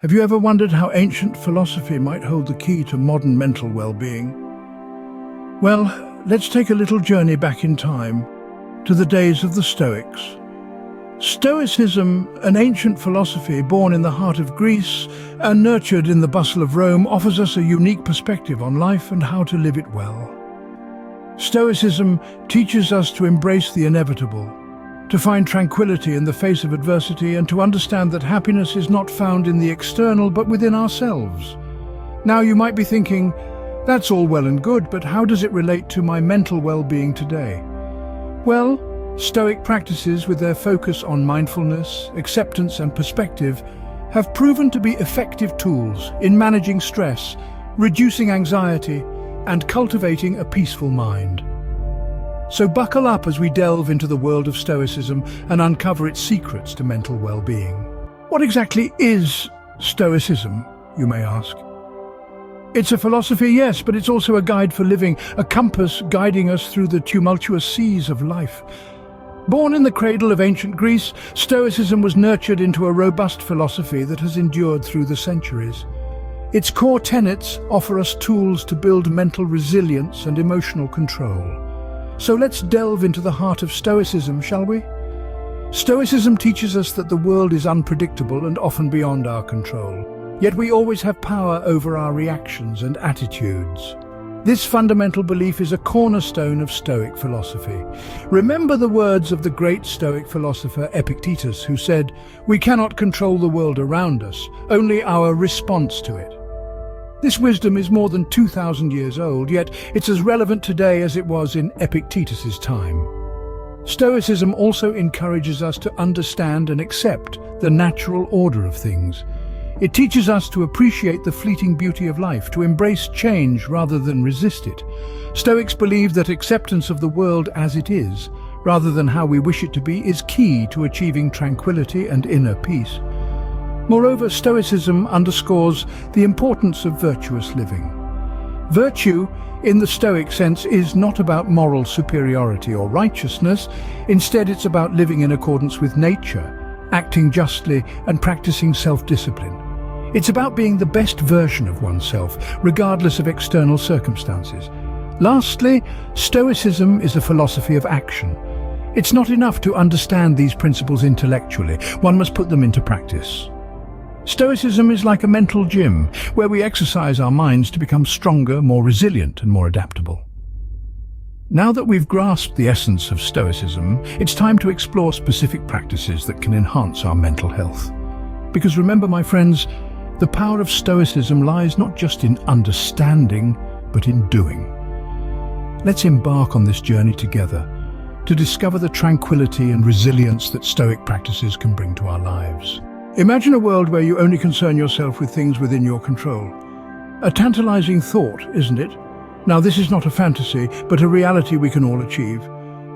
Have you ever wondered how ancient philosophy might hold the key to modern mental well-being? Well, let's take a little journey back in time to the days of the Stoics. Stoicism, an ancient philosophy born in the heart of Greece and nurtured in the bustle of Rome, offers us a unique perspective on life and how to live it well. Stoicism teaches us to embrace the inevitable, to find tranquility in the face of adversity, and to understand that happiness is not found in the external but within ourselves. Now you might be thinking, that's all well and good, but how does it relate to my mental well-being today? Well, Stoic practices, with their focus on mindfulness, acceptance and perspective, have proven to be effective tools in managing stress, reducing anxiety, and cultivating a peaceful mind. So buckle up as we delve into the world of Stoicism and uncover its secrets to mental well-being. What exactly is Stoicism, you may ask? It's a philosophy, yes, but it's also a guide for living, a compass guiding us through the tumultuous seas of life. Born in the cradle of ancient Greece, Stoicism was nurtured into a robust philosophy that has endured through the centuries. Its core tenets offer us tools to build mental resilience and emotional control. So let's delve into the heart of Stoicism, shall we? Stoicism teaches us that the world is unpredictable and often beyond our control. Yet we always have power over our reactions and attitudes. This fundamental belief is a cornerstone of Stoic philosophy. Remember the words of the great Stoic philosopher Epictetus, who said, "We cannot control the world around us, only our response to it." This wisdom is more than 2,000 years old, yet it's as relevant today as it was in Epictetus's time. Stoicism also encourages us to understand and accept the natural order of things. It teaches us to appreciate the fleeting beauty of life, to embrace change rather than resist it. Stoics believe that acceptance of the world as it is, rather than how we wish it to be, is key to achieving tranquility and inner peace. Moreover, Stoicism underscores the importance of virtuous living. Virtue, in the Stoic sense, is not about moral superiority or righteousness. Instead, it's about living in accordance with nature, acting justly, and practicing self-discipline. It's about being the best version of oneself, regardless of external circumstances. Lastly, Stoicism is a philosophy of action. It's not enough to understand these principles intellectually. One must put them into practice. Stoicism is like a mental gym, where we exercise our minds to become stronger, more resilient, and more adaptable. Now that we've grasped the essence of Stoicism, it's time to explore specific practices that can enhance our mental health. Because remember, my friends, the power of Stoicism lies not just in understanding, but in doing. Let's embark on this journey together to discover the tranquility and resilience that Stoic practices can bring to our lives. Imagine a world where you only concern yourself with things within your control. A tantalizing thought, isn't it? Now, this is not a fantasy, but a reality we can all achieve.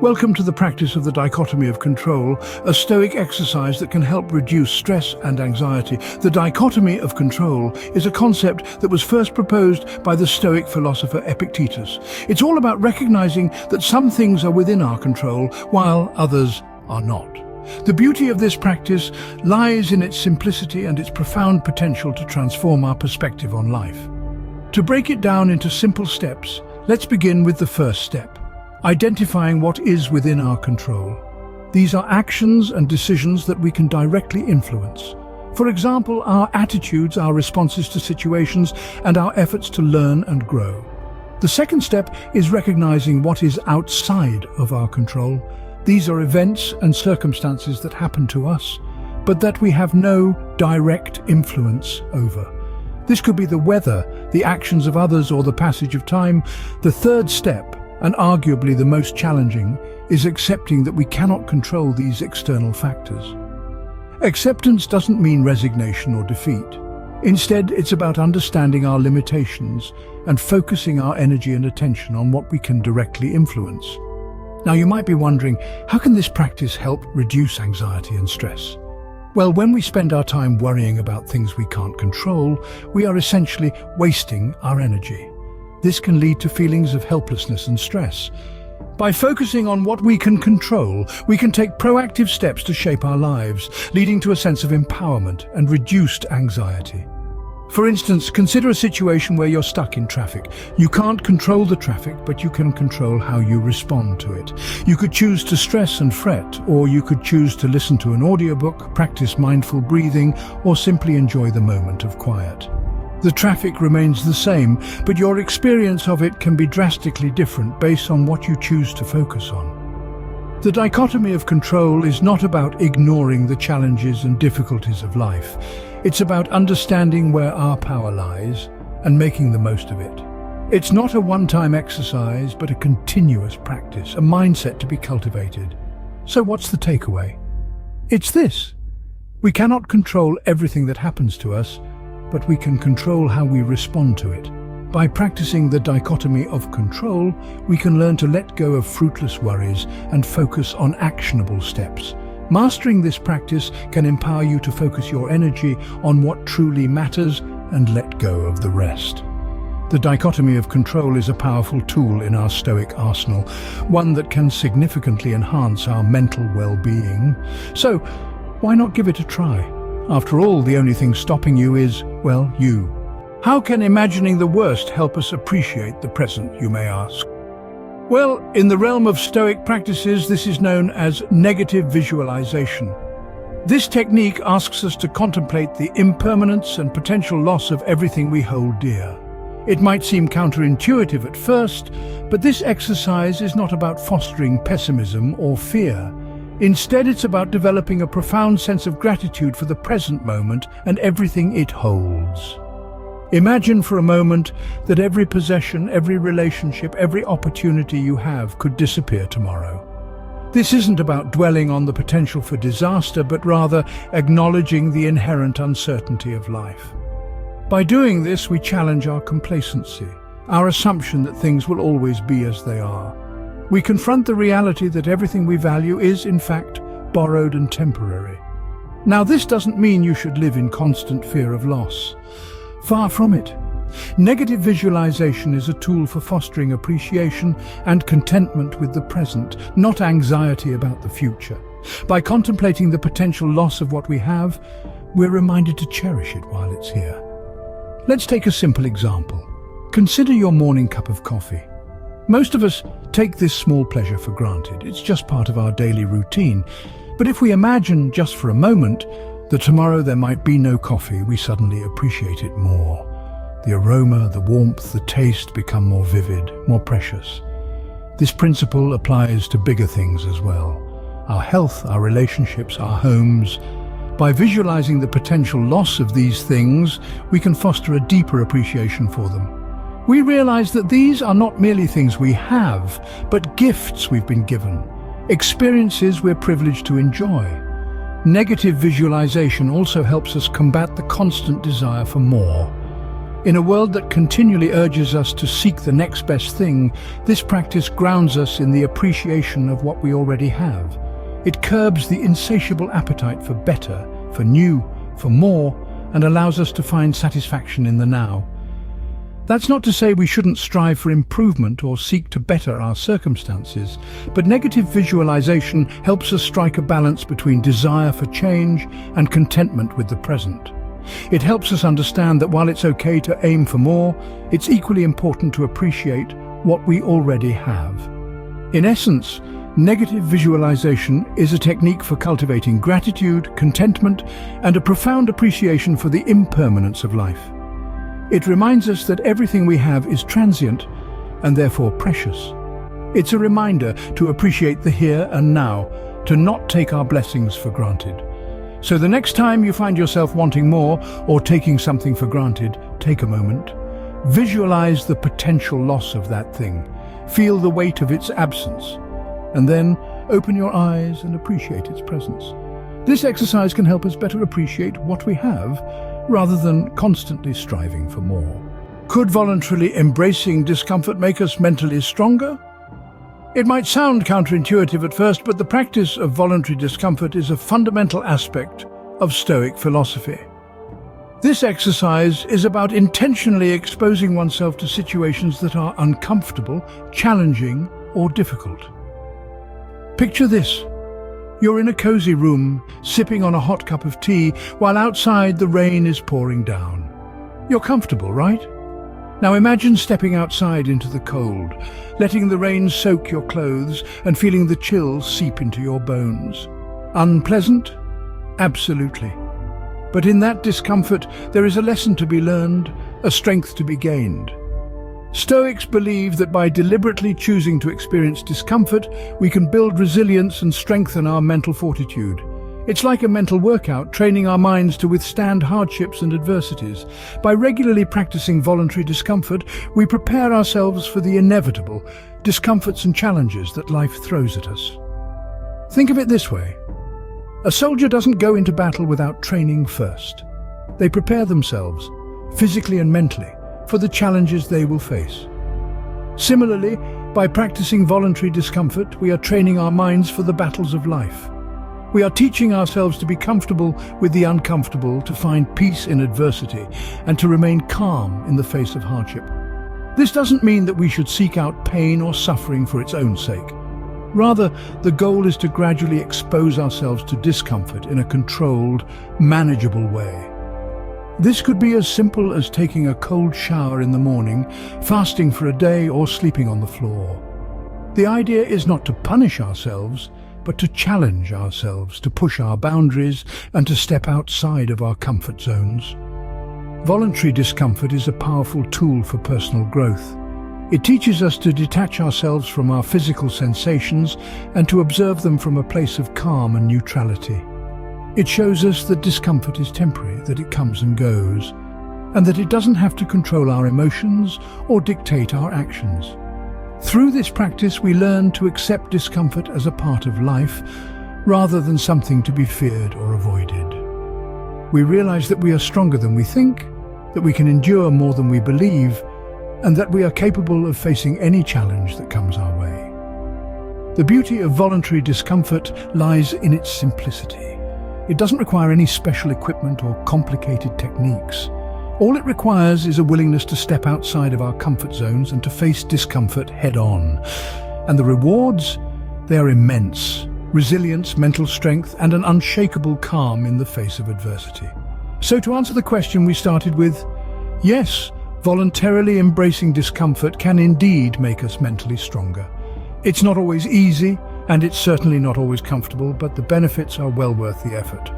Welcome to the practice of the Dichotomy of Control, a Stoic exercise that can help reduce stress and anxiety. The Dichotomy of Control is a concept that was first proposed by the Stoic philosopher Epictetus. It's all about recognizing that some things are within our control, while others are not. The beauty of this practice lies in its simplicity and its profound potential to transform our perspective on life. To break it down into simple steps, let's begin with the first step, identifying what is within our control. These are actions and decisions that we can directly influence. For example, our attitudes, our responses to situations, and our efforts to learn and grow. The second step is recognizing what is outside of our control. These are events and circumstances that happen to us, but that we have no direct influence over. This could be the weather, the actions of others, or the passage of time. The third step, and arguably the most challenging, is accepting that we cannot control these external factors. Acceptance doesn't mean resignation or defeat. Instead, it's about understanding our limitations and focusing our energy and attention on what we can directly influence. Now, you might be wondering, how can this practice help reduce anxiety and stress? Well, when we spend our time worrying about things we can't control, we are essentially wasting our energy. This can lead to feelings of helplessness and stress. By focusing on what we can control, we can take proactive steps to shape our lives, leading to a sense of empowerment and reduced anxiety. For instance, consider a situation where you're stuck in traffic. You can't control the traffic, but you can control how you respond to it. You could choose to stress and fret, or you could choose to listen to an audiobook, practice mindful breathing, or simply enjoy the moment of quiet. The traffic remains the same, but your experience of it can be drastically different based on what you choose to focus on. The dichotomy of control is not about ignoring the challenges and difficulties of life. It's about understanding where our power lies and making the most of it. It's not a one-time exercise, but a continuous practice, a mindset to be cultivated. So what's the takeaway? It's this: we cannot control everything that happens to us, but we can control how we respond to it. By practicing the dichotomy of control, we can learn to let go of fruitless worries and focus on actionable steps. Mastering this practice can empower you to focus your energy on what truly matters and let go of the rest. The dichotomy of control is a powerful tool in our Stoic arsenal, one that can significantly enhance our mental well-being. So, why not give it a try? After all, the only thing stopping you is, well, you. How can imagining the worst help us appreciate the present, you may ask? Well, in the realm of Stoic practices, this is known as negative visualization. This technique asks us to contemplate the impermanence and potential loss of everything we hold dear. It might seem counterintuitive at first, but this exercise is not about fostering pessimism or fear. Instead, it's about developing a profound sense of gratitude for the present moment and everything it holds. Imagine for a moment that every possession, every relationship, every opportunity you have could disappear tomorrow. This isn't about dwelling on the potential for disaster, but rather acknowledging the inherent uncertainty of life. By doing this, we challenge our complacency, our assumption that things will always be as they are. We confront the reality that everything we value is, in fact, borrowed and temporary. Now, this doesn't mean you should live in constant fear of loss. Far from it. Negative visualization is a tool for fostering appreciation and contentment with the present, not anxiety about the future. By contemplating the potential loss of what we have, we're reminded to cherish it while it's here. Let's take a simple example. Consider your morning cup of coffee. Most of us take this small pleasure for granted. It's just part of our daily routine. But if we imagine just for a moment that tomorrow there might be no coffee, we suddenly appreciate it more. The aroma, the warmth, the taste become more vivid, more precious. This principle applies to bigger things as well. Our health, our relationships, our homes. By visualizing the potential loss of these things, we can foster a deeper appreciation for them. We realize that these are not merely things we have, but gifts we've been given, experiences we're privileged to enjoy. Negative visualization also helps us combat the constant desire for more. In a world that continually urges us to seek the next best thing, this practice grounds us in the appreciation of what we already have. It curbs the insatiable appetite for better, for new, for more, and allows us to find satisfaction in the now. That's not to say we shouldn't strive for improvement or seek to better our circumstances, but negative visualization helps us strike a balance between desire for change and contentment with the present. It helps us understand that while it's okay to aim for more, it's equally important to appreciate what we already have. In essence, negative visualization is a technique for cultivating gratitude, contentment, and a profound appreciation for the impermanence of life. It reminds us that everything we have is transient and therefore precious. It's a reminder to appreciate the here and now, to not take our blessings for granted. So the next time you find yourself wanting more or taking something for granted, take a moment. Visualize the potential loss of that thing. Feel the weight of its absence. And then open your eyes and appreciate its presence. This exercise can help us better appreciate what we have, rather than constantly striving for more. Could voluntarily embracing discomfort make us mentally stronger? It might sound counterintuitive at first, but the practice of voluntary discomfort is a fundamental aspect of Stoic philosophy. This exercise is about intentionally exposing oneself to situations that are uncomfortable, challenging, or difficult. Picture this. You're in a cozy room, sipping on a hot cup of tea, while outside the rain is pouring down. You're comfortable, right? Now imagine stepping outside into the cold, letting the rain soak your clothes and feeling the chill seep into your bones. Unpleasant? Absolutely. But in that discomfort, there is a lesson to be learned, a strength to be gained. Stoics believe that by deliberately choosing to experience discomfort, we can build resilience and strengthen our mental fortitude. It's like a mental workout, training our minds to withstand hardships and adversities. By regularly practicing voluntary discomfort, we prepare ourselves for the inevitable discomforts and challenges that life throws at us. Think of it this way. A soldier doesn't go into battle without training first. They prepare themselves, physically and mentally, for the challenges they will face. Similarly, by practicing voluntary discomfort, we are training our minds for the battles of life. We are teaching ourselves to be comfortable with the uncomfortable, to find peace in adversity, and to remain calm in the face of hardship. This doesn't mean that we should seek out pain or suffering for its own sake. Rather, the goal is to gradually expose ourselves to discomfort in a controlled, manageable way. This could be as simple as taking a cold shower in the morning, fasting for a day, or sleeping on the floor. The idea is not to punish ourselves, but to challenge ourselves, to push our boundaries, and to step outside of our comfort zones. Voluntary discomfort is a powerful tool for personal growth. It teaches us to detach ourselves from our physical sensations and to observe them from a place of calm and neutrality. It shows us that discomfort is temporary, that it comes and goes, and that it doesn't have to control our emotions or dictate our actions. Through this practice, we learn to accept discomfort as a part of life, rather than something to be feared or avoided. We realize that we are stronger than we think, that we can endure more than we believe, and that we are capable of facing any challenge that comes our way. The beauty of voluntary discomfort lies in its simplicity. It doesn't require any special equipment or complicated techniques. All it requires is a willingness to step outside of our comfort zones and to face discomfort head-on. And the rewards? They are immense. Resilience, mental strength, and an unshakable calm in the face of adversity. So to answer the question we started with, yes, voluntarily embracing discomfort can indeed make us mentally stronger. It's not always easy, and it's certainly not always comfortable, but the benefits are well worth the effort.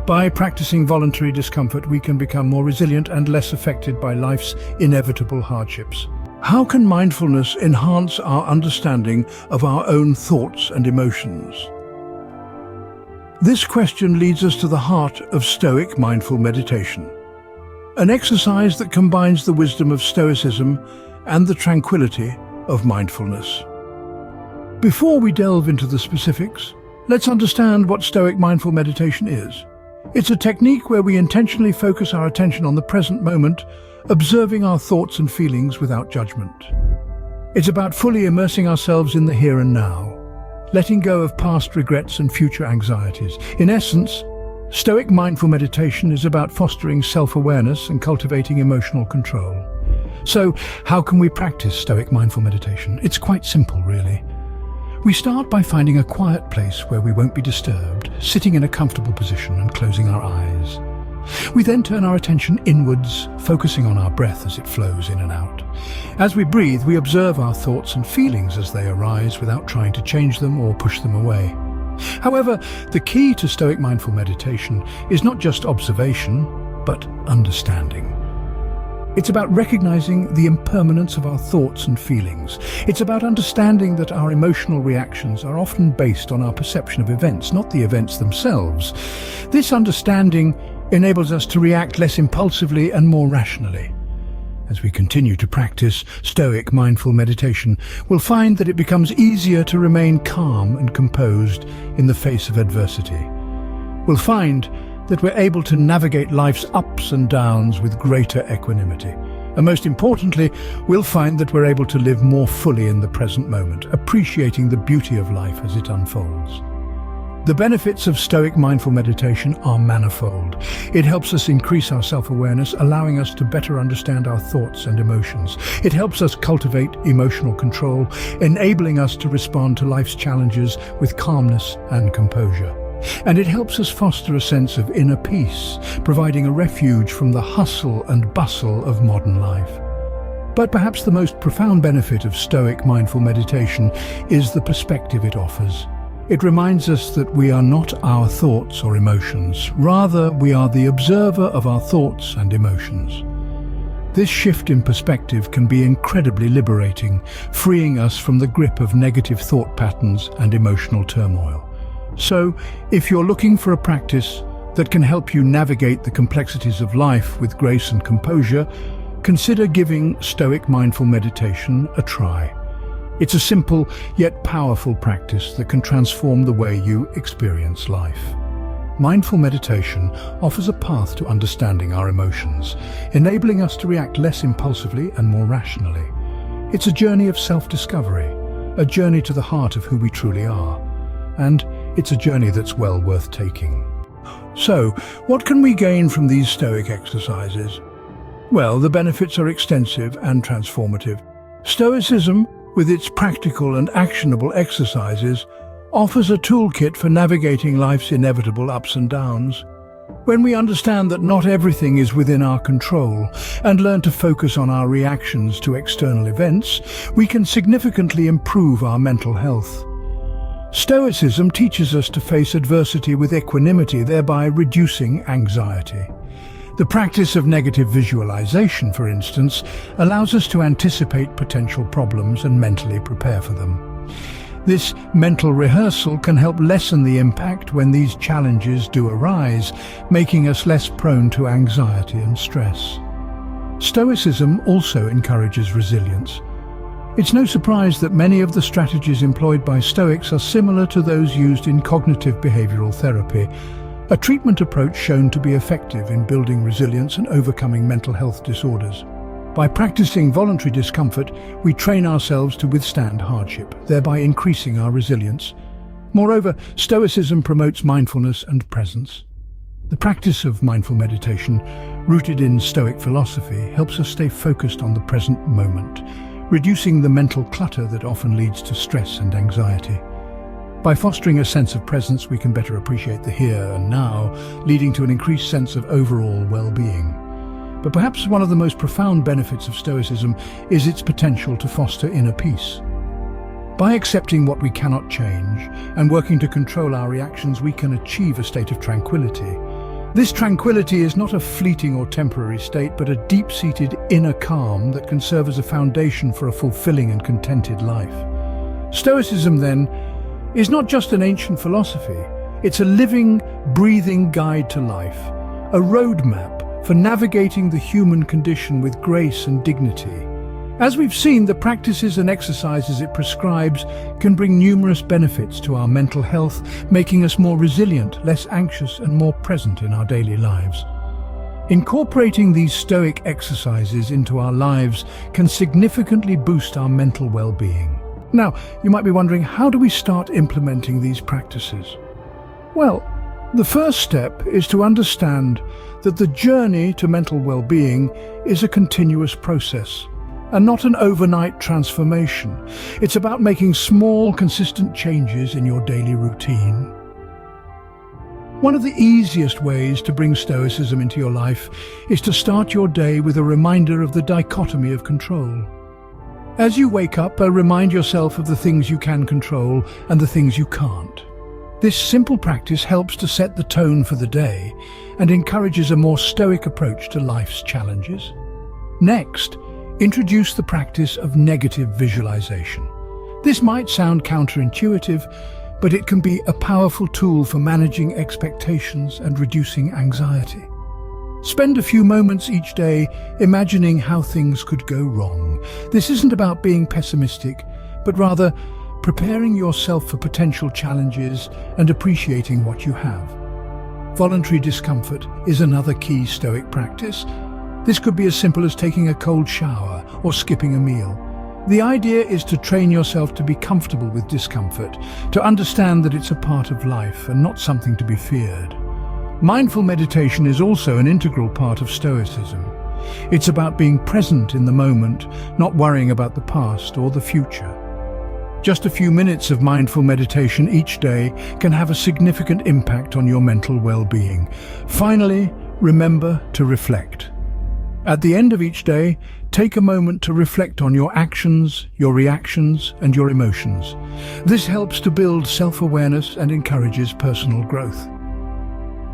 By practicing voluntary discomfort, we can become more resilient and less affected by life's inevitable hardships. How can mindfulness enhance our understanding of our own thoughts and emotions? This question leads us to the heart of Stoic mindful meditation, an exercise that combines the wisdom of Stoicism and the tranquility of mindfulness. Before we delve into the specifics, let's understand what Stoic mindful meditation is. It's a technique where we intentionally focus our attention on the present moment, observing our thoughts and feelings without judgment. It's about fully immersing ourselves in the here and now, letting go of past regrets and future anxieties. In essence, Stoic mindful meditation is about fostering self-awareness and cultivating emotional control. So, how can we practice Stoic mindful meditation? It's quite simple, really. We start by finding a quiet place where we won't be disturbed, sitting in a comfortable position and closing our eyes. We then turn our attention inwards, focusing on our breath as it flows in and out. As we breathe, we observe our thoughts and feelings as they arise without trying to change them or push them away. However, the key to Stoic mindful meditation is not just observation, but understanding. It's about recognizing the impermanence of our thoughts and feelings. It's about understanding that our emotional reactions are often based on our perception of events, not the events themselves. This understanding enables us to react less impulsively and more rationally. As we continue to practice Stoic mindful meditation, we'll find that it becomes easier to remain calm and composed in the face of adversity. We'll find that we're able to navigate life's ups and downs with greater equanimity. And most importantly, we'll find that we're able to live more fully in the present moment, appreciating the beauty of life as it unfolds. The benefits of Stoic mindful meditation are manifold. It helps us increase our self-awareness, allowing us to better understand our thoughts and emotions. It helps us cultivate emotional control, enabling us to respond to life's challenges with calmness and composure. And it helps us foster a sense of inner peace, providing a refuge from the hustle and bustle of modern life. But perhaps the most profound benefit of Stoic mindful meditation is the perspective it offers. It reminds us that we are not our thoughts or emotions. Rather, we are the observer of our thoughts and emotions. This shift in perspective can be incredibly liberating, freeing us from the grip of negative thought patterns and emotional turmoil. So, if you're looking for a practice that can help you navigate the complexities of life with grace and composure, consider giving Stoic mindful meditation a try. It's a simple yet powerful practice that can transform the way you experience life. Mindful meditation offers a path to understanding our emotions, enabling us to react less impulsively and more rationally. It's a journey of self-discovery, a journey to the heart of who we truly are, and it's a journey that's well worth taking. So, what can we gain from these Stoic exercises? Well, the benefits are extensive and transformative. Stoicism, with its practical and actionable exercises, offers a toolkit for navigating life's inevitable ups and downs. When we understand that not everything is within our control and learn to focus on our reactions to external events, we can significantly improve our mental health. Stoicism teaches us to face adversity with equanimity, thereby reducing anxiety. The practice of negative visualization, for instance, allows us to anticipate potential problems and mentally prepare for them. This mental rehearsal can help lessen the impact when these challenges do arise, making us less prone to anxiety and stress. Stoicism also encourages resilience. It's no surprise that many of the strategies employed by Stoics are similar to those used in cognitive behavioral therapy, a treatment approach shown to be effective in building resilience and overcoming mental health disorders. By practicing voluntary discomfort, we train ourselves to withstand hardship, thereby increasing our resilience. Moreover, Stoicism promotes mindfulness and presence. The practice of mindful meditation, rooted in Stoic philosophy, helps us stay focused on the present moment, reducing the mental clutter that often leads to stress and anxiety. By fostering a sense of presence, we can better appreciate the here and now, leading to an increased sense of overall well-being. But perhaps one of the most profound benefits of Stoicism is its potential to foster inner peace. By accepting what we cannot change and working to control our reactions, we can achieve a state of tranquility. This tranquility is not a fleeting or temporary state, but a deep-seated inner calm that can serve as a foundation for a fulfilling and contented life. Stoicism, then, is not just an ancient philosophy. It's a living, breathing guide to life, a roadmap for navigating the human condition with grace and dignity. As we've seen, the practices and exercises it prescribes can bring numerous benefits to our mental health, making us more resilient, less anxious, and more present in our daily lives. Incorporating these Stoic exercises into our lives can significantly boost our mental well-being. Now, you might be wondering, how do we start implementing these practices? Well, the first step is to understand that the journey to mental well-being is a continuous process and not an overnight transformation. It's about making small, consistent changes in your daily routine. One of the easiest ways to bring Stoicism into your life is to start your day with a reminder of the dichotomy of control. As you wake up, remind yourself of the things you can control and the things you can't. This simple practice helps to set the tone for the day and encourages a more stoic approach to life's challenges. Next, introduce the practice of negative visualization. This might sound counterintuitive, but it can be a powerful tool for managing expectations and reducing anxiety. Spend a few moments each day imagining how things could go wrong. This isn't about being pessimistic, but rather preparing yourself for potential challenges and appreciating what you have. Voluntary discomfort is another key Stoic practice. This could be as simple as taking a cold shower or skipping a meal. The idea is to train yourself to be comfortable with discomfort, to understand that it's a part of life and not something to be feared. Mindful meditation is also an integral part of Stoicism. It's about being present in the moment, not worrying about the past or the future. Just a few minutes of mindful meditation each day can have a significant impact on your mental well-being. Finally, remember to reflect. At the end of each day, take a moment to reflect on your actions, your reactions, and your emotions. This helps to build self-awareness and encourages personal growth.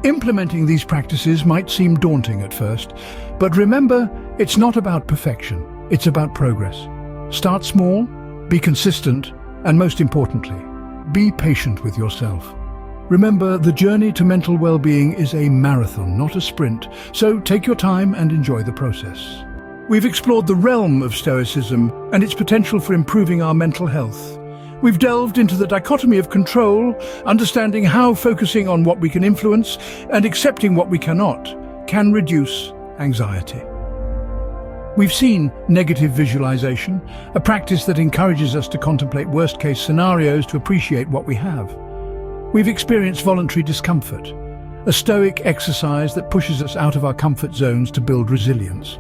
Implementing these practices might seem daunting at first, but remember, it's not about perfection, it's about progress. Start small, be consistent, and most importantly, be patient with yourself. Remember, the journey to mental well-being is a marathon, not a sprint, so take your time and enjoy the process. We've explored the realm of Stoicism and its potential for improving our mental health. We've delved into the dichotomy of control, understanding how focusing on what we can influence and accepting what we cannot can reduce anxiety. We've seen negative visualization, a practice that encourages us to contemplate worst-case scenarios to appreciate what we have. We've experienced voluntary discomfort, a Stoic exercise that pushes us out of our comfort zones to build resilience.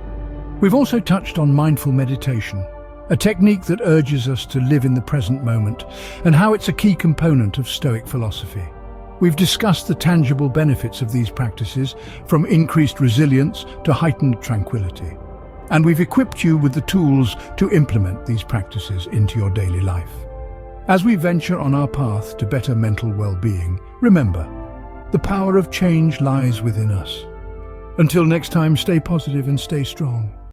We've also touched on mindful meditation, a technique that urges us to live in the present moment, and how it's a key component of Stoic philosophy. We've discussed the tangible benefits of these practices, from increased resilience to heightened tranquility. And we've equipped you with the tools to implement these practices into your daily life. As we venture on our path to better mental well-being, remember, the power of change lies within us. Until next time, stay positive and stay strong.